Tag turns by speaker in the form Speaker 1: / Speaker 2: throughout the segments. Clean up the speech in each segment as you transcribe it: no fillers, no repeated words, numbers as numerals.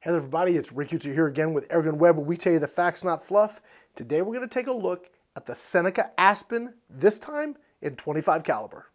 Speaker 1: Hey there everybody, it's Rick Utzer here again with AirgunWeb, where we tell you the facts, not fluff. Today we're going to take a look at the Seneca Aspen, this time in .25 caliber.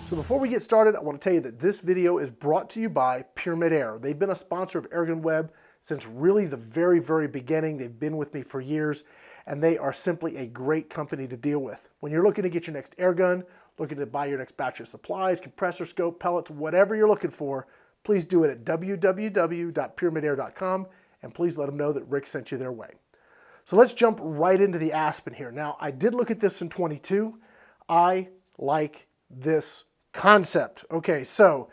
Speaker 1: So before we get started, I want to tell you that this video is brought to you by Pyramid Air. They've been a sponsor of AirgunWeb since really the very beginning. They've been with me for years, and they are simply a great company to deal with. When you're looking to get your next air gun, looking to buy your next batch of supplies, compressor scope, pellets, whatever you're looking for, please do it at www.pyramidair.com, and please let them know that Rick sent you their way. So let's jump right into the Aspen here. Now, I did look at this in 22. I like this concept. Okay, so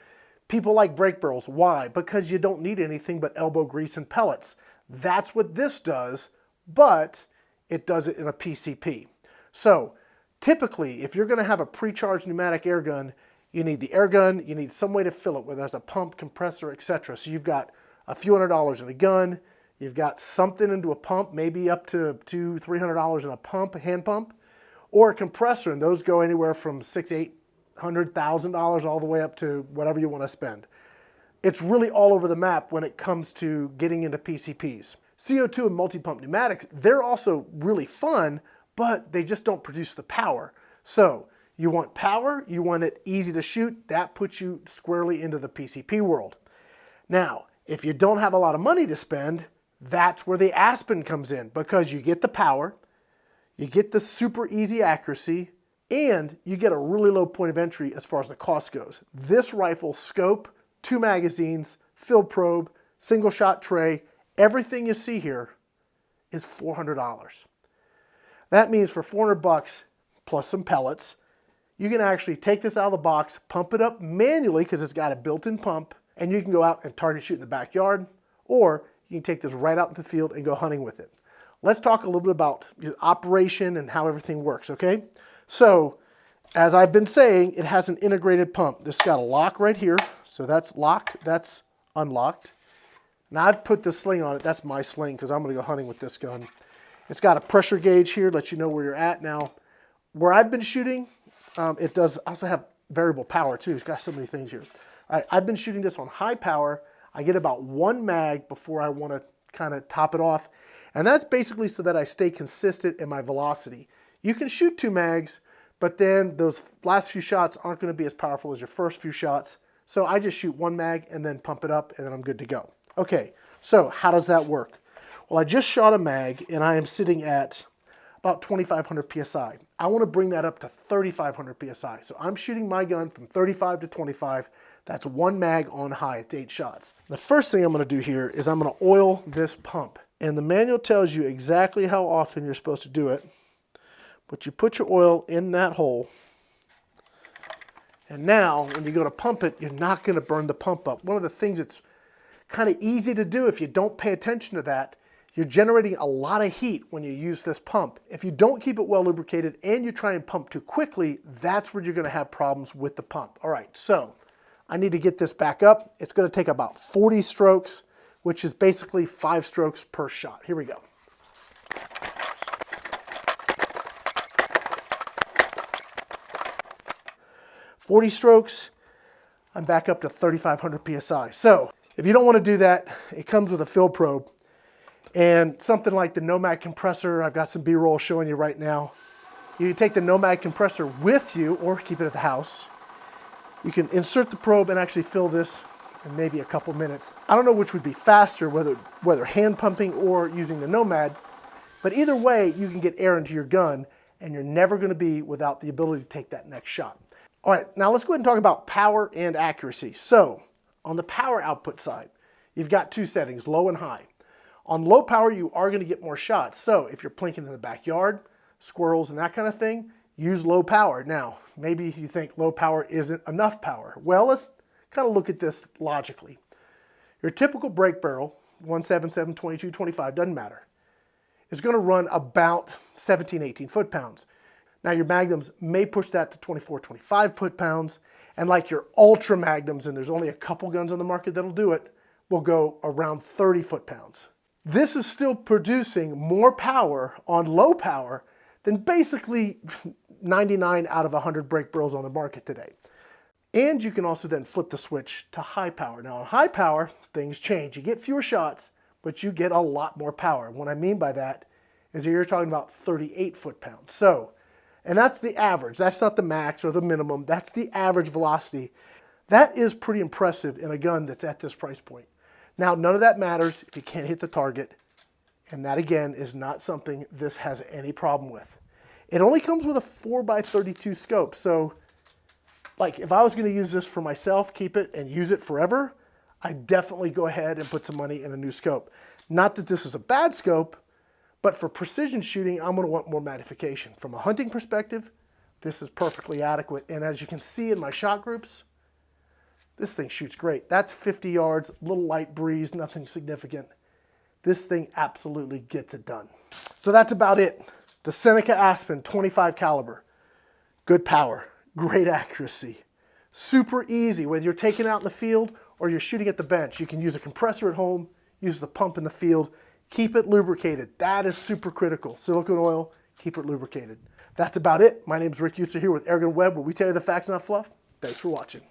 Speaker 1: people like brake barrels. Why? Because you don't need anything but elbow grease and pellets. That's what this does, but it does it in a PCP. So typically, if you're going to have a pre-charged pneumatic air gun, you need the air gun, you need some way to fill it, whether it's a pump, compressor, etc. So you've got a few $100s in a gun, you've got something into a pump, maybe up to $200-300 in a pump, a hand pump, or a compressor, and those go anywhere from $600,000-800,000 all the way up to whatever you want to spend. It's really all over the map when it comes to getting into PCPs. CO2 and multi-pump pneumatics, they're also really fun, but they just don't produce the power. So you want power, you want it easy to shoot, that puts you squarely into the PCP world. Now, if you don't have a lot of money to spend, that's where the Aspen comes in, because you get the power, you get the super easy accuracy, and you get a really low point of entry as far as the cost goes. This rifle, scope, 2 magazines, field probe, single shot tray, everything you see here is $400. That means for $400 plus some pellets, you can actually take this out of the box, pump it up manually because it's got a built-in pump, and you can go out and target shoot in the backyard, or you can take this right out into the field and go hunting with it. Let's talk a little bit about operation and how everything works, okay? So, as I've been saying, it has an integrated pump. This has got a lock right here, so that's locked, that's unlocked. Now I've put this sling on it. That's my sling because I'm going to go hunting with this gun. It's got a pressure gauge here, lets you know where you're at. Now, where I've been shooting, it does also have variable power too. It's got so many things here. All right, I've been shooting this on high power. I get about 1 mag before I want to kind of top it off. And that's basically so that I stay consistent in my velocity. You can shoot 2 mags, but then those last few shots aren't going to be as powerful as your first few shots. So I just shoot 1 mag and then pump it up, and then I'm good to go. Okay, so how does that work? Well, I just shot a mag, and I am sitting at about 2,500 PSI. I want to bring that up to 3,500 PSI. So I'm shooting my gun from 35 to 25. That's 1 mag on high. It's 8 shots. The first thing I'm going to do here is I'm going to oil this pump. And the manual tells you exactly how often you're supposed to do it. But you put your oil in that hole. And now, when you go to pump it, you're not going to burn the pump up. One of the things that's kind of easy to do if you don't pay attention to that, you're generating a lot of heat when you use this pump. If you don't keep it well lubricated and you try and pump too quickly, that's where you're going to have problems with the pump. All right, so I need to get this back up. It's going to take about 40 strokes, which is basically 5 strokes per shot. Here we go. "40 strokes, I'm back up to 3,500 PSI. So if you don't want to do that, it comes with a field probe. And something like the Nomad compressor, I've got some B-roll showing you right now. You can take the Nomad compressor with you or keep it at the house. You can insert the probe and actually fill this in maybe a couple minutes. I don't know which would be faster, whether hand pumping or using the Nomad, but either way, you can get air into your gun, and you're never going to be without the ability to take that next shot. All right, now let's go ahead and talk about power and accuracy. So, on the power output side, you've got 2 settings, low and high. On low power, you are going to get more shots. So, if you're plinking in the backyard, squirrels and that kind of thing, use low power. Now, maybe you think low power isn't enough power. Well, let's kind of look at this logically. Your typical brake barrel, 177, 22, 25, doesn't matter, is going to run about 17, 18 foot-pounds. Now your magnums may push that to 24, 25 foot-pounds, and like your ultra magnums, and there's only a couple guns on the market that'll do it, will go around 30 foot-pounds. This is still producing more power on low power than basically 99 out of 100 brake barrels on the market today. And you can also then flip the switch to high power. Now on high power, things change. You get fewer shots, but you get a lot more power. And what I mean by that is that you're talking about 38 foot-pounds. So, and that's the average. That's not the max or the minimum. That's the average velocity. That is pretty impressive in a gun that's at this price point. Now, none of that matters if you can't hit the target. And that, again, is not something this has any problem with. It only comes with a 4x32 scope. So, like, if I was going to use this for myself, keep it and use it forever, I'd definitely go ahead and put some money in a new scope. Not that this is a bad scope, but for precision shooting, I'm going to want more magnification. From a hunting perspective, this is perfectly adequate. And as you can see in my shot groups, this thing shoots great. That's 50 yards, little light breeze, nothing significant. This thing absolutely gets it done. So that's about it. The Seneca Aspen 25 caliber. Good power, great accuracy, super easy. Whether you're taking it out in the field or you're shooting at the bench, you can use a compressor at home, use the pump in the field, keep it lubricated. That is super critical. Silicone oil, keep it lubricated. That's about it. My name is Rick Utzer here with AirgunWeb, where we tell you the facts, not fluff. Thanks for watching.